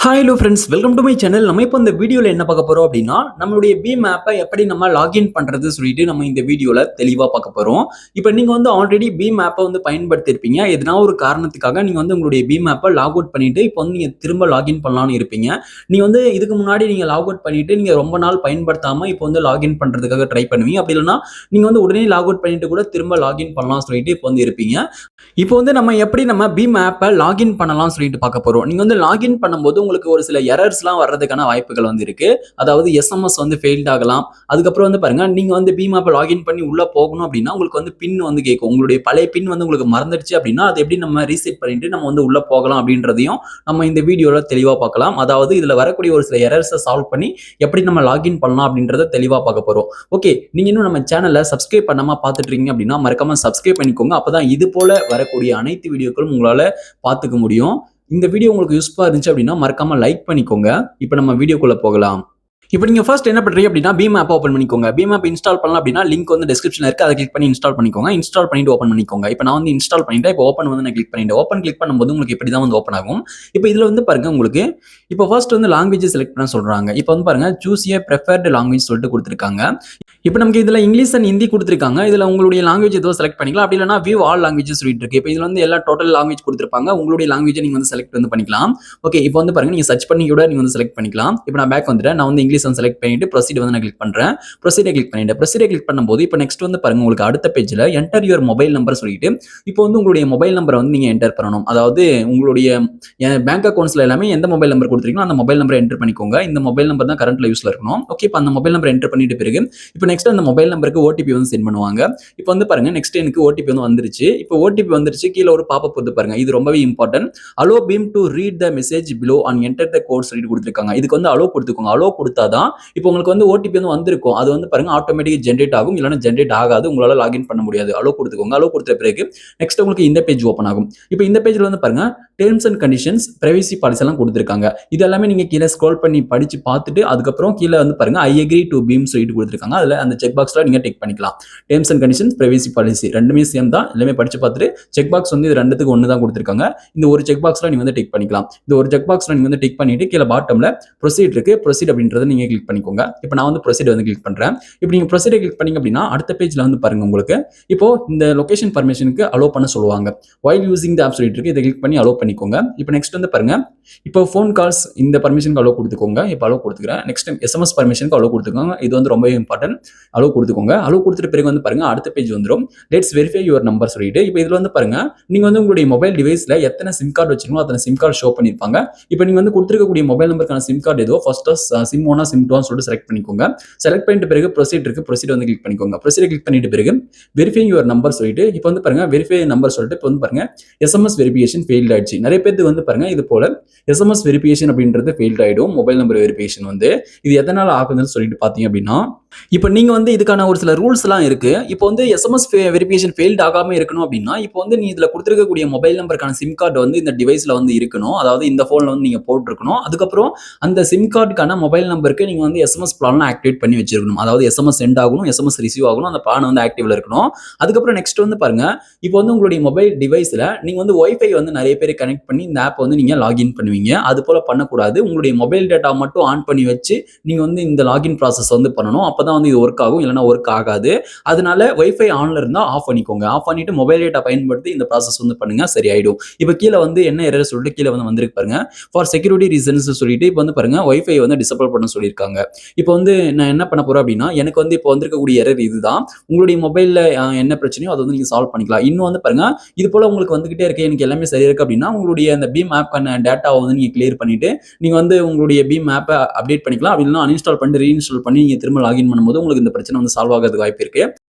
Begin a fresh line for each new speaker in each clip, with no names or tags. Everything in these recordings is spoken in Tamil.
Hi hello friends, welcome to my channel. நம்ம இப்போ இந்த வீடியோவில் என்ன பார்க்க போறோம் அப்படின்னா, நம்மளுடைய பீம் ஆப்பை எப்படி நம்ம லாகின் பண்றது சொல்லிட்டு நம்ம இந்த வீடியோவில் தெளிவாக பார்க்க போறோம். இப்போ நீங்க வந்து ஆல்ரெடி பீம் ஆப்பை வந்து பயன்படுத்தியிருப்பீங்க. எதனா ஒரு காரணத்துக்காக நீங்க வந்து உங்களுடைய பீம் ஆப்பை லாக் அவுட் பண்ணிட்டு இப்போ வந்து நீங்க திரும்ப லாகின் பண்ணலாம்னு இருப்பீங்க. நீங்க வந்து இதுக்கு முன்னாடி நீங்க லாக் அவுட் பண்ணிட்டு நீங்க ரொம்ப நாள் பயன்படுத்தாம இப்போ வந்து லாகின் பண்றதுக்காக ட்ரை பண்ணுவீங்க. அப்படி இல்லைன்னா நீங்க வந்து உடனே லாக் அவுட் பண்ணிட்டு கூட திரும்ப லாகின் பண்ணலாம் சொல்லிட்டு இப்போ வந்து இருப்பீங்க. இப்போ வந்து நம்ம பீம் ஆப்பை லாகின் பண்ணலாம் சொல்லிட்டு பார்க்க போறோம். நீங்க வந்து லாகின் பண்ணும்போது உங்களுக்கு ஒரு சில எரர்ஸ்லாம் வர்றதுக்கான வாய்ப்புகள் வந்து இருக்கு. அதாவது எஸ்எம்எஸ் வந்து ஃபெயில்ட் ஆகலாம். அதுக்கப்புறம் வந்து பாருங்க, நீங்க வந்து பீம் ஆப்பை லாகின் பண்ணி உள்ள போகணும் அப்படின்னா உங்களுக்கு வந்து பின் வந்து கேட்கும். உங்களுடைய பழைய பின் வந்து உங்களுக்கு மறந்துடுச்சு அப்படின்னா அதை எப்படி நம்ம ரீசெட் பண்ணிட்டு நம்ம வந்து உள்ள போகலாம் அப்படின்றதையும் நம்ம இந்த வீடியோல தெளிவா பார்க்கலாம். அதாவது இதுல வரக்கூடிய ஒரு சில எரர்ஸை சால்வ் பண்ணி எப்படி நம்ம லாகின் பண்ணலாம் அப்படின்றத தெளிவா பார்க்க போறோம். ஓகே, நீங்க இன்னும் நம்ம சேனலை சப்ஸ்கிரைப் பண்ணாம பார்த்துட்டு இருக்கீங்க அப்படின்னா மறக்காம சப்ஸ்கிரைப் பண்ணிக்கோங்க. அப்பதான் இது போல வரக்கூடிய அனைத்து வீடியோக்களும் உங்களால பார்த்துக்க முடியும். இந்த வீடியோ உங்களுக்கு யூஸ்ஃபுல்லா இருந்துச்சு அப்படின்னா மறக்காம லைக் பண்ணிக்கோங்க. இப்போ நம்ம வீடியோக்குள்ள போகலாம். இப்போ நீங்க ஃபர்ஸ்ட் என்ன பண்றீங்க அப்படின்னா பீம் ஆப் ஓப்பன் பண்ணிக்கோங்க. பீம் ஆப் இன்ஸ்டால் பண்ணலாம் அப்படின்னா லிங்க் வந்து டிஸ்கிரிப்ஷன்ல இருக்கு. அதை கிளிக் பண்ணி இன்ஸ்டால் பண்ணிக்கோங்க. இன்ஸ்டால் பண்ணிட்டு ஓப்பன் பண்ணிக்கோங்க. இப்போ நான் வந்து இன்ஸ்டால் பண்ணிட்டேன். இப்போ ஓப்பன் வந்து நான் கிளிக் பண்ணிட்டேன். ஓப்பன் கிளிக் பண்ணும்போது உங்களுக்கு இப்படி தான் வந்து ஓப்பன் ஆகும். இப்போ இதுல வந்து பாருங்க, உங்களுக்கு இப்போ ஃபர்ஸ்ட் வந்து லாங்குவேஜ் செலக்ட் பண்ண சொல்றாங்க. இப்போ வந்து பாருங்க, சூஸ் ஏ ப்ரிஃபர்டு லாங்குவேஜ் சொல்லிட்டு கொடுத்துருக்காங்க. இப்போ நமக்கு இதுல இங்கிலீஷ் அண்ட் ஹிந்தி கொடுத்துருக்காங்க. இதுல உங்களுடைய லாங்குவேஜ் ஏதோ செலக்ட் பண்ணிக்கலாம். அப்படி இல்லைனா வியூ ஆல் லாங்குவேஜஸ் சொல்லிட்டு இருக்கு. இப்போ இதுல வந்து எல்லா டோட்டல் லாங்குவேஜ் கொடுத்துருப்பாங்க. உங்களுடைய லாங்குவேஜை நீங்க வந்து செலக்ட் வந்து பண்ணிக்கலாம். ஓகே, இப்போ வந்து பாருங்க, நீங்க சர்ச் பண்ணி கூட நீங்க வந்து செலக்ட் பண்ணிக்கலாம். இப்போ நான் பேக் வந்துட்டேன். நான் வந்து இங்கிலீஷ் வந்து செலக்ட் பண்ணிட்டு ப்ரொசீட் வந்து நான் கிளிக் பண்றேன். ப்ரொசீடை கிளிக் பண்ணிட்டேன். ப்ரொசீடை கிளிக் பண்ணும்போது இப்போ நெக்ஸ்ட் வந்து பாருங்க, உங்களுக்கு அடுத்த பேஜ்ல என்டர் யுவர் மொபைல் நம்பர் சொல்லிட்டு இப்போ வந்து உங்களுடைய மொபைல் நம்பரை வந்து நீங்க என்டர் பண்ணணும். அதாவது உங்களுடைய பேங்க் அக்கௌண்ட்ஸ்ல எல்லாமே எந்த மொபைல் நம்பர் கொடுத்துருக்கீங்களோ அந்த மொபைல் நம்பரை என்டர் பண்ணிக்கோங்க. இந்த மொபைல் நம்பர் தான் கரண்ட்ல யூஸ்ல இருக்கணும். ஓகே, இப்போ அந்த மொபைல் நம்பர் என்டர் பண்ணிட்டு பிறகு இப்போ நெக்ஸ்ட் அந்த மொபைல் நம்பருக்கு ஓடிபி வந்து சென்ட் பண்ணுவாங்க. இப்போ வந்து பாருங்க, நெக்ஸ்ட் எனக்கு ஓடிபி வந்து வந்துருச்சு. இப்போ ஓடிபி வந்துருச்சு. கீழே ஒரு பாப்பப் வந்து பாருங்க, இது ரொம்பவே important. Allow BHIM to read the message below and enter the code சொல்லிட்டு கொடுத்துருக்காங்க. இதுக்கு வந்து அலோ கொடுத்துக்கோங்க. அலோ கொடுத்தாதான் இப்போ உங்களுக்கு வந்து ஓடிபி வந்து வந்திருக்கும். அது வந்து பாருங்க ஆட்டோமேட்டிக் ஜென்ரேட் ஆகும். இல்லைன்னா ஜென்ரேட் ஆகாது. உங்களால லாகின் பண்ண முடியாது. அலோ கொடுத்துக்கோங்க. அலோ கொடுத்த பிறகு நெக்ஸ்ட் உங்களுக்கு இந்த பேஜ் ஓப்பன் ஆகும். இப்போ இந்த பேஜ்ல வந்து பாருங்க, terms and conditions, privacy policy எல்லாம் கொடுத்துருக்காங்க. இது எல்லாமே நீங்க கீழே ஸ்க்ரோல் பண்ணி படிச்சு பார்த்துட்டு அதுக்கப்புறம் கீழே வந்து பாருங்க ஐ அக்ரி டு பீம் சொல்லிட்டு கொடுத்துருக்காங்க. அதுல அந்த செக் பாக்ஸ்ல நீங்க டிக் பண்ணிக்கலாம். Terms and conditions, privacy policy ரெண்டுமே சேம் தான். எல்லாமே படிச்சு பார்த்துட்டு செக் பாக்ஸ் வந்து இது ரெண்டுத்துக்கு ஒன்று தான் கொடுத்துருக்காங்க. இந்த ஒரு செக் பாக்ஸ்ல நீங்க வந்து டிக் பண்ணிக்கலாம். இந்த ஒரு செக் பாக்ஸ்ல நீங்க வந்து டிக் பண்ணிட்டு கீழே பாட்டம்ல ப்ரொசீட் இருக்கு. ப்ரொசீட் அப்படின்றத நீங்க கிளிக் பண்ணிக்கோங்க. இப்போ நான் வந்து ப்ரொசீட் வந்து கிளிக் பண்றேன். இப்போ நீங்க ப்ரொசீட் கிளிக் பண்ணீங்க அப்படின்னா அடுத்த பேஜ்ல வந்து பாருங்க, உங்களுக்கு இப்போ இந்த லொகேஷன் பர்மிஷனுக்கு அலோ பண்ண சொல்லுவாங்க. வைல் யூசிங் த ஆப் சொல்லிட்டு இருக்கு. இதை கிளிக் பண்ணி அலோ பண்ணிக்கோங்க. இப்போ நெக்ஸ்ட் வந்து பாருங்க, இப்போ ஃபோன் கால்ஸ் இந்த பர்மிஷனுக்கு அலோ கொடுத்துக்கோங்க. இப்போ அலோ கொடுத்துக்கிறேன். நெக்ஸ்ட் எஸ்எம்எஸ் பர்மிஷனுக்கு அலோ கொடுத்துக்கோங்க. இது வந்து ரொம்ப இம்பார்ட்டன்ட். அலோ கொடுத்துக்கோங்க. அலோ கொடுத்துட்டு பிறகு வந்து பாருங்க அடுத்த பேஜ் வந்துடும். லெட்ஸ் வெரிஃபை யுவர் நம்பர் சொல்லிட்டு இப்போ இதுல வந்து பாருங்க, நீங்க வந்து உங்களுடைய மொபைல் டிவைஸ்ல எத்தனை சிம் கார்டு வச்சிருக்கீங்களோ அத்தனை சிம் கார்டு ஷோ பண்ணிருப்பாங்க. இப்போ நீங்க வந்து கொடுத்துருக்கக்கூடிய மொபைல் நம்பருக்கான சிம் கார்டு ஏதோ ஃபர்ஸ்ட் சிம் ஒன்னா சிம் டூ சொல்லிட்டு செலக்ட் பண்ணிக்கோங்க. செலக்ட் பண்ணிட்டு பிறகு ப்ரொசீட் இருக்கு. ப்ரொசீட் வந்து கிளிக் பண்ணிக்கோங்க. ப்ரொசீட் கிளிக் பண்ணிட்டு பிறகு வெரிஃபை யுவர் நம்பர் சொல்லிட்டு இப்போ வந்து பாருங்க, வெரிஃபை நம்பர் சொல்லிட்டு இப்போ வந்து பாருங்க எஸ்எம்எஸ் வெரிஃபிகேஷன் ஃபெயில்ட் ஆயிடுச்சு. நிறைய பேருக்கு வந்து பாருங்க இது போல எஸ்எம்எஸ் வெரிஃபிகேஷன் அப்படின்றது ஃபெயில்ட் ஆயிடும். மொபைல் நம்பர் வெரிஃபிகேஷன் வந்து இது எதனால ஆகுதுன்னு சொல்லிட்டு பாத்தீங்க அப்படின்னா, இப்போ நீங்க வந்து இதுக்கான ஒரு சில ரூல்ஸ் எல்லாம் இருக்கு. இப்போ வந்து எஸ்எம்எஸ் வெரிஃபிகேஷன் ஃபெயில்ட் ஆகாம இருக்கணும் அப்படின்னா இப்போ வந்து நீ இதுல கொடுத்துருக்கக்கூடிய மொபைல் நம்பருக்கான சிம் கார்டு வந்து இந்த டிவைஸ்ல வந்து இருக்கணும். அதாவது இந்த போன்ல வந்து நீங்க போட்டிருக்கணும். அதுக்கப்புறம் அந்த சிம் கார்டுக்கான மொபைல் நம்பருக்கு நீங்க வந்து எஸ்எம்எஸ் பிளான் ஆக்டிவேட் பண்ணி வச்சிருக்கணும். அதாவது எஸ்எம்எஸ் சென்ட் ஆகணும், எஸ்எம்எஸ் ரிசீவ் ஆகணும், அந்த பிளான் வந்து ஆக்டிவ்ல இருக்கணும். அதுக்கப்புறம் நெக்ஸ்ட் வந்து பாருங்க, இப்போ வந்து உங்களுடைய மொபைல் டிவைஸ்ல நீங்க வந்து வைஃபை வந்து நிறைய பேர் கனெக்ட் பண்ணி இந்த ஆப் வந்து நீங்க லாகின் பண்ணுவீங்க. அது போல பண்ணக்கூடாது. உங்களுடைய மொபைல் டேட்டா மட்டும் ஆன் பண்ணி வச்சு நீங்க வந்து இந்த லாகின் ப்ராசஸ் வந்து பண்ணணும். அப்பதான் வந்து இது ஒர்க் ஆகும். இல்லைன்னா ஒர்க் ஆகாது. அதனால வைஃபை ஆன்ல இருந்தா ஆஃப் பண்ணிக்கோங்க. ஆஃப் பண்ணிட்டு மொபைல் டேட்டா பயன்படுத்தி இந்த ப்ராசஸ் வந்து பண்ணுங்க, சரியாயிடும். இப்போ கீழே வந்து என்ன எரர் சொல்லிட்டு கீழே வந்து வந்திருக்கு பாருங்க, ஃபார் செக்யூரிட்டி ரீசன்ஸ் சொல்லிட்டு இப்போ வந்து பாருங்க வைஃபை வந்து டிசேபிள் பண்ண சொல்லியிருக்காங்க. இப்போ வந்து நான் என்ன பண்ண போறேன் அப்படின்னா, எனக்கு வந்து இப்போ வந்திருக்கக்கூடிய எரர் இதுதான். உங்களுடைய மொபைல்ல என்ன பிரச்சனையோ அதை வந்து நீங்க சால்வ் பண்ணிக்கலாம். இன்னும் வந்து பாருங்க, இது போல உங்களுக்கு வந்துகிட்டே இருக்கு, எனக்கு எல்லாமே சரியா இருக்கு அப்படின்னா உங்களுடைய அந்த பீம் ஆப்க்கான டேட்டாவை வந்து நீங்க கிளியர் பண்ணிட்டு நீங்க வந்து உங்களுடைய பீம் ஆப்பை அப்டேட் பண்ணிக்கலாம். அப்படி இல்லைன்னா அன்இன்ஸ்டால் பண்ணிட்டு ரீஇன்ஸ்டால் பண்ணி நீங்க திரும்ப லாகின் பண்ணும்போது உங்களுக்கு இந்த பிரச்சனை வந்து சால்வ் ஆகிறதுக்கு வாய்ப்பு இருக்கு.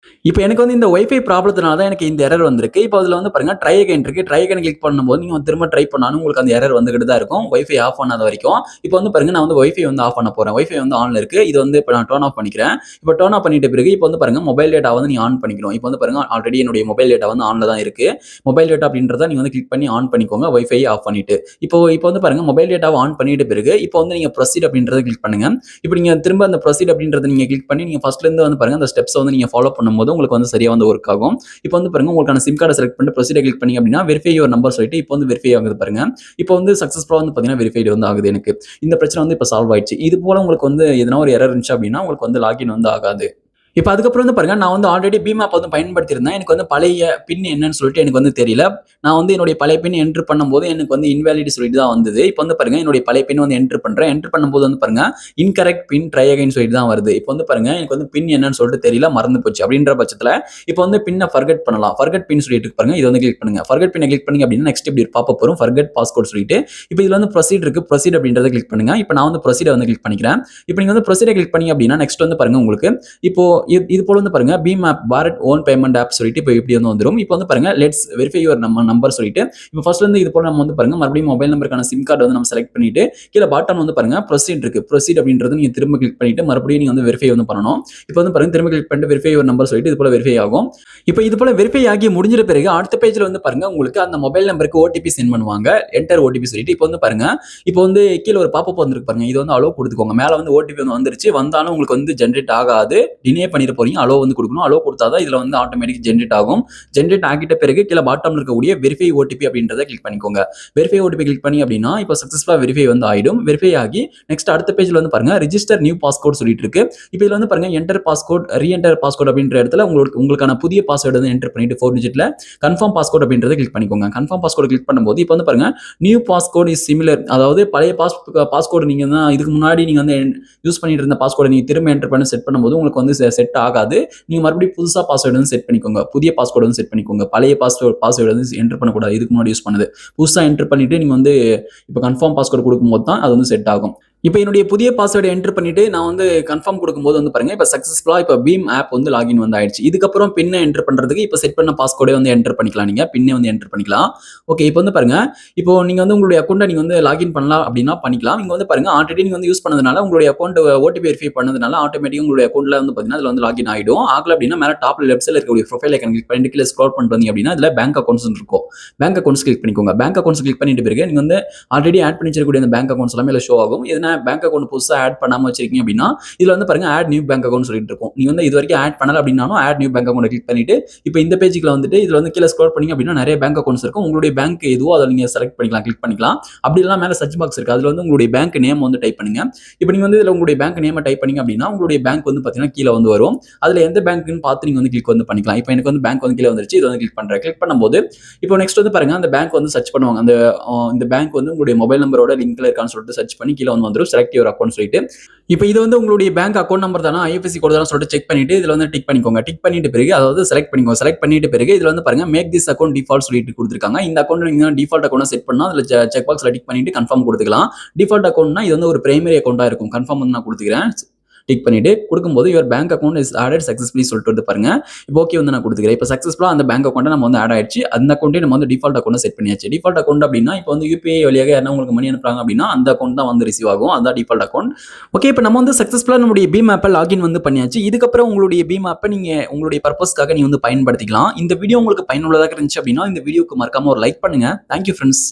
இப்போ எனக்கு வந்து இந்த வைஃபை ப்ராப்ளத்தினால தான் எனக்கு இந்த எரர் வந்திருக்கு. இப்போ அதில் வந்து பாருங்க ட்ரை அகைன் இருக்கு. ட்ரை அகைன் கிளிக் பண்ணும்போது நீங்க திரும்ப ட்ரை பண்ணாலும் உங்களுக்கு அந்த எரர் வந்துகிட்டு தான் இருக்கும், வைஃபை ஆஃப் பண்ணாத வரைக்கும். இப்போ வந்து பாருங்க, நான் வந்து வைஃபை வந்து ஆஃப் பண்ண போறேன். வைஃபை வந்து ஆன்ல இருக்கு. இது வந்து இப்போ நான் டர்ன் ஆஃப் பண்ணிக்கிறேன். இப்போ டர்ன் ஆஃப் பண்ணிட்ட பிறகு இப்போ வந்து பாருங்க மொபைல் டேட்டா வந்து நீங்க ஆன் பண்ணிக்கணும். இப்போ வந்து பாருங்க ஆல்ரெடி என்னுடைய மொபைல் டேட்டா வந்து ஆன்ல தான் இருக்கு. மொபைல் டேட்டா அப்படின்றத நீங்க வந்து கிளிக் பண்ணி ஆன் பண்ணிக்கோங்க, வைஃபை ஆஃப் பண்ணிட்டு. இப்போ வந்து பாருங்க மொபைல் டேட்டாவை ஆன் பண்ணிட்ட பிறகு இப்போ வந்து நீங்க ப்ரொசீட் அப்படின்றத கிளிக் பண்ணுங்க. இப்போ நீங்க திரும்ப அந்த ப்ரொசீட் அப்படின்றத நீங்க கிளிக் பண்ணி நீங்க ஃபர்ஸ்ட்ல இருந்து வந்து பாருங்க அந்த ஸ்டெப்ஸ் வந்து நீங்க ஃபாலோ பண்ணும்போது பண்ணும்போது உங்களுக்கு வந்து சரியா வந்து ஒர்க் ஆகும். இப்போ வந்து பாருங்க உங்களுக்கான சிம் கார்டை செலக்ட் பண்ணிட்டு ப்ரொசீஜர் கிளிக் பண்ணீங்க அப்படின்னா வெரிஃபை யுவர் நம்பர் சொல்லிட்டு இப்போ வந்து வெரிஃபை ஆகுது பாருங்க. இப்போ வந்து சக்ஸஸ்ஃபுல்லா வந்து பார்த்தீங்கன்னா வெரிஃபைடு வந்து ஆகுது எனக்கு. இந்த பிரச்சனை வந்து இப்போ சால்வ் ஆயிடுச்சு. இது போல உங்களுக்கு வந்து எதனா ஒரு எரர் இருந்துச்சு அப்படின்னா உங்களுக்கு வந்து லாகின் வந்து ஆகாது. இப்ப அதுக்கப்புறம் வந்து பாருங்க, நான் வந்து ஆல்ரெடி பிமேப் வந்து பயன்படுத்தியிருந்தேன். எனக்கு வந்து பழைய பின் என்னன்னு சொல்லிட்டு எனக்கு வந்து தெரியல. நான் வந்து என்னுடைய பழைய பின் என்டர் பண்ணும்போது எனக்கு வந்து இன்வாலிட் சொல்லிட்டு தான் வந்தது. இப்ப வந்து பாருங்க, என்னுடைய பழைய பின் வந்து என்டர் பண்றேன். என்டர் பண்ணும்போது வந்து பாருங்க, இன்கரெக்ட் பின் ட்ரை அகைன் சொல்லிட்டு தான் வருது. இப்ப வந்து பாருங்க, எனக்கு வந்து பின் என்னன்னு சொல்லிட்டு தெரியல, மறந்து போச்சு. அப்படின்ற பட்சத்துல இப்ப வந்து பின்ன ஃபர்கெட் பண்ணலாம். ஃபர்கெட் பின் சொல்லிட்டு இருக்கு பாருங்க, இத வந்து கிளிக் பண்ணுங்க. ஃபர்கெட் பின்ன கிளிக் பண்ணீங்க அப்படின்னா நெக்ஸ்ட் இப்படி பாப்பப் வரும். ஃபர்கெட் பாஸ்வேர்ட் சொல்லிட்டு. இப்ப இதுல வந்து ப்ரொசீட் இருக்கு. ப்ரொசீட் அப்படின்றத கிளிக் பண்ணுங்க. இப்ப நான் வந்து ப்ரொசீட வந்து கிளிக் பண்ணிக்கிறேன். இப்ப நீங்க வந்து ப்ரொசீட கிளிக் பண்ணீங்க அப்படின்னா நெக்ஸ்ட் வந்து பாருங்க உங்களுக்கு இப்போ இது போல வந்து பாருங்க பிமேப் பாரத் ஓன் பேமெண்ட் ஆப் சொல்லிட்டு இப்போ இப்படி வந்து வந்துடும். இப்போ வந்து பாருங்க லெட்ஸ் வெரிஃபை யுவர் நம்பர் சொல்லிட்டு இப்போ ஃபர்ஸ்ட்ல இருந்து இது போல நம்ம வந்து பாருங்க மறுபடியும் மொபைல் நம்பருக்கான சிம் கார்டு வந்து நம்ம செலக்ட் பண்ணிட்டு கீழே பாட்டம் வந்து பாருங்க ப்ரொசீட் இருக்கு. ப்ரொசீட் அப்படின்றது நீங்க திரும்ப கிளிக் பண்ணிட்டு மறுபடியும் நீங்க வந்து வெரிஃபை வந்து பண்ணணும். இப்போ வந்து பாருங்க திரும்ப கிளிக் பண்ணிட்டு வெரிஃபை யுவர் நம்பர் சொல்லிட்டு இது போல வெரிஃபை ஆகும். இப்போ இது போல வெரிஃபை ஆகி முடிஞ்சிட்ட பிறகு அடுத்த பேஜ்ல வந்து பாருங்க உங்களுக்கு அந்த மொபைல் நம்பருக்கு ஓடிபி சென்ட் பண்ணுவாங்க. என்டர் ஓடிபி சொல்லிட்டு இப்போ வந்து பாருங்க இப்போ வந்து கீழே ஒரு பாப்பப் வந்துருக்கு பாருங்க. இது வந்து அலோ கொடுத்துக்கோங்க. மேல வந்து ஓடிபி வந்து வந்துருச்சு. வந்தாலும் உங்களுக்கு வந்து ஜென்ரேட் ஆகாது. டினே பண்ணிட்டு போறீங்க. அலோ வந்து கொடுக்கணும். அலோ கொடுத்தா இதுல வந்து ஆட்டோமேட்டிக் ஜென்ரேட் ஆகும். ஜென்ரேட் ஆகிட்ட பிறகு கீழே பாட்டம்ல இருக்கக்கூடிய வெரிஃபை ஓடிபி அப்படின்றத கிளிக் பண்ணிக்கோங்க. வெரிஃபை ஓடிபி கிளிக் பண்ணி அப்படின்னா இப்போ சக்சஸ்ஃபுல்லா வெரிஃபை வந்து ஆயிடும். வெரிஃபை ஆகி நெக்ஸ்ட் அடுத்த பேஜ்ல வந்து பாருங்க ரிஜிஸ்டர் நியூ பாஸ்கோட் சொல்லிட்டு இருக்கு. இப்போ இதுல வந்து பாருங்க என்டர் பாஸ்கோட் ரீஎன்டர் பாஸ்கோட் அப்படின்ற இடத்துல உங்களுக்கான புதிய பாஸ்வேர்டு வந்து என்டர் பண்ணிட்டு 4 டிஜிட்ல கன்ஃபார்ம் பாஸ்கோட் அப்படின்றத கிளிக் பண்ணிக்கோங்க. கன்ஃபார்ம் பாஸ்கோட் கிளிக் பண்ணும்போது இப்போ வந்து பாருங்க நியூ பாஸ்கோட் இஸ் சிமிலர், அதாவது பழைய பாஸ்கோட் நீங்க தான் இதுக்கு முன்னாடி நீங்க வந்து யூஸ் பண்ணிட்டு இருந்த பாஸ்கோட நீங்க திரும்ப என்டர் பண்ணி செட் பண்ணும்போது உங்களுக்கு வந்து செட் ஆகாது. நீங்க மறுபடியும் புதுசா பாஸ்வேர்டு வந்து செட் பண்ணிக்கோங்க. புதிய பாஸ்வேர்டு வந்து செட் பண்ணிக்கோங்க. பழைய பாஸ்வேர்டு வந்து என்டர் பண்ணக்கூடாது. இதுக்கு முன்னாடி யூஸ் பண்ணது புதுசா என்டர் பண்ணிட்டு நீங்க வந்து இப்போ கன்ஃபார்ம் பாஸ்வேர்டு கொடுக்கும்போது தான் அது வந்து செட் ஆகும். இப்போ என்னுடைய புதிய பாஸ்வேர்டை என்டர் பண்ணிட்டு நான் வந்து கன்ஃபார்ம் கொடுக்கும்போது வந்து பாருங்க இப்போ சக்ஸஸ்ஃபுல்லா இப்போ பீம் ஆப் வந்து லாகின் வந்து ஆயிடுச்சு. இதுக்கப்புறம் பின்னை என்டர் பண்றதுக்கு இப்போ செட் பண்ண பாஸ்வேர்டை வந்து என்டர் பண்ணிக்கலாம். நீங்க பின்னை வந்து என்டர் பண்ணிக்கலாம். ஓகே, இப்போ வந்து பாருங்க இப்போ நீங்க வந்து உங்களுடைய அக்கௌண்ட்டை நீங்க வந்து லாகின் பண்ணலாம் அப்படின்னா பண்ணிக்கலாம். நீங்க வந்து பாருங்க ஆல்ரெடி நீங்க வந்து யூஸ் பண்ணதுனால உங்களுடைய அக்கௌண்ட் ஓடிபி வெரிஃபை பண்ணதுனால ஆட்டோமேட்டிக்கா உங்களுடைய அக்கௌண்ட்ல வந்து பாத்தீங்கன்னா அதுல வந்து லாகின் ஆயிடும். ஆகல அப்படின்னா மேல டாப்ல லெஃப்ட் சைடுல இருக்கக்கூடிய ப்ரொஃபைல் ஐகான் கிளிக் பண்ணிட்டு கீழே ஸ்க்ரோல் பண்ணிட்டு வந்தீங்க அப்படின்னா இதுல பேங்க் அக்கௌண்ட்ஸ் இருக்கும். பேங்க் அக்கௌண்ட்ஸ் கிளிக் பண்ணிக்கோங்க. பேங்க் அக்கௌண்ட்ஸ் கிளிக் பண்ணிட்டு பிறகு நீங்க வந்து ஆல்ரெடி ஆட் பண்ணி வச்சிருக்கக்கூடிய அந்த பேங்க் அக்கௌண்ட்ஸ் எல்லாமே ஷோ ஆகும். எதனா பேங்க் அக்கௌண்ட் புதுசா ஆட் பண்ணாம வச்சிருக்கீங்க அப்படின்னா இதுல வந்து பாருங்க ஆட் நியூ பேங்க் அக்கௌண்ட் சொல்லிட்டு இருக்கும். நீங்க வந்து இது வரைக்கும் ஆட் பண்ணல அப்படின்னாலும் add new bank account click பண்ணிட்டு இப்போ இந்த பேஜுக்குள்ள வந்துட்டு இதுல வந்து கீழே ஸ்க்ரோல் பண்ணீங்க அப்படின்னா நிறைய பேங்க் அக்கௌண்ட்ஸ் இருக்கும். உங்களுடைய பேங்க் எதுவோ அதை நீங்க செலக்ட் பண்ணிக்கலாம், கிளிக் பண்ணிக்கலாம். அப்படி இல்லைனா மேல சர்ச் பாக்ஸ் இருக்கு. அதுல வந்து உங்களுடைய பேங்க் நேம் வந்து டைப் பண்ணுங்க. இப்போ நீங்க வந்து இதுல உங்களுடைய பேங்க் நேம் டைப் பண்ணீங்க அப்படின்னா உங்களுடைய பேங்க் வந்து பாத்தீங்கன்னா கீழே வந்து வரும். அதுல எந்த பேங்க்னு பார்த்து நீங்க வந்து கிளிக் வந்து பண்ணிக்கலாம். இப்போ எனக்கு வந்து பேங்க் வந்து கீழே வந்துருச்சு. இதை வந்து கிளிக் பண்றேன். கிளிக் பண்ணும்போது இப்போ நெக்ஸ்ட் வந்து பாருங்க அந்த பேங்க் வந்து சர்ச் பண்ணுவாங்க. இந்த பேங்க் வந்து உங்களுடைய மொபைல் நம்பரோட லிங்க்ல இருக்கான்னு சொல்லிட்டு சர்ச் பண்ணி கீழே வந்து வந்துரும் செலக்ட் யுவர் அக்கௌண்ட் சொல்லிட்டு. இப்போ இது வந்து உங்களுடைய பேங்க் அக்கௌண்ட் நம்பர் தானா ஐஎஃப்எஸ்சி கோட் தானே சொல்லிட்டு செக் பண்ணிட்டு இதுல வந்து டிக் பண்ணிக்கோங்க. டிக் பண்ணிட்டு பிறகு அதாவது செலக்ட் பண்ணிக்கோங்க. செலக்ட் பண்ணிட்டு பிறகு இதுல வந்து பாருங்க மேக் திஸ் அக்கௌண்ட் டிஃபால்ட் சொல்லிட்டு கொடுத்துருக்காங்க. இந்த அக்கௌண்ட் நீங்க டிஃபால்ட் அக்கௌண்ட் செட் பண்ணா அதுல செக் பாக்ஸ்ல டிக் பண்ணிட்டு கன்ஃபார்ம் கொடுத்துக்கலாம். டிஃபால்ட் அக்கௌண்ட்னா இது வந்து ஒரு பிரைமரி அக்கௌண்டா இருக்கும். கன்ஃபார்ம் வந்து நான் கொடுத்துக்கிறேன். டிக் பண்ணிட்டு கொடுக்கும்போது your bank account is added successfully சொல்லிட்டு வந்து பாருங்க. இப்போ ஓகே வந்து நான் கொடுத்துக்கிறேன். இப்போ சக்சஸ்ஃபுல்லா அந்த பேங்க் அக்கௌண்ட் நம்ம வந்து ஆட் ஆயிடுச்சு. அந்த அக்கௌண்ட்டே நம்ம வந்து டிஃபால்ட் அக்கௌண்ட் செட் பண்ணியாச்சு. டிஃபால்ட் அக்கௌண்ட் அப்படின்னா இப்போ வந்து யூபிஐ வழியாக யாரா உங்களுக்கு மணி அனுப்புறாங்க அப்படின்னா அந்த அக்கௌண்ட் தான் வந்து ரிசீவ் ஆகும். அதான் டிஃபால்ட் அக்கௌண்ட். ஓகே, இப்போ நம்ம வந்து சக்சஸ்ஃபுல்லா நம்மளுடைய பீம் ஆப்பை லாகின் வந்து பண்ணியாச்சு. இதுக்கப்புறம் உங்களுடைய பீம் ஆப்பை நீங்க உங்களுடைய பர்பஸ்க்காக நீங்க வந்து பயன்படுத்திக்கலாம். இந்த வீடியோ உங்களுக்கு பயனுள்ளதாக இருந்துச்சு அப்படின்னா இந்த வீடியோக்கு மறக்காம ஒரு லைக் பண்ணுங்க. Thank you friends.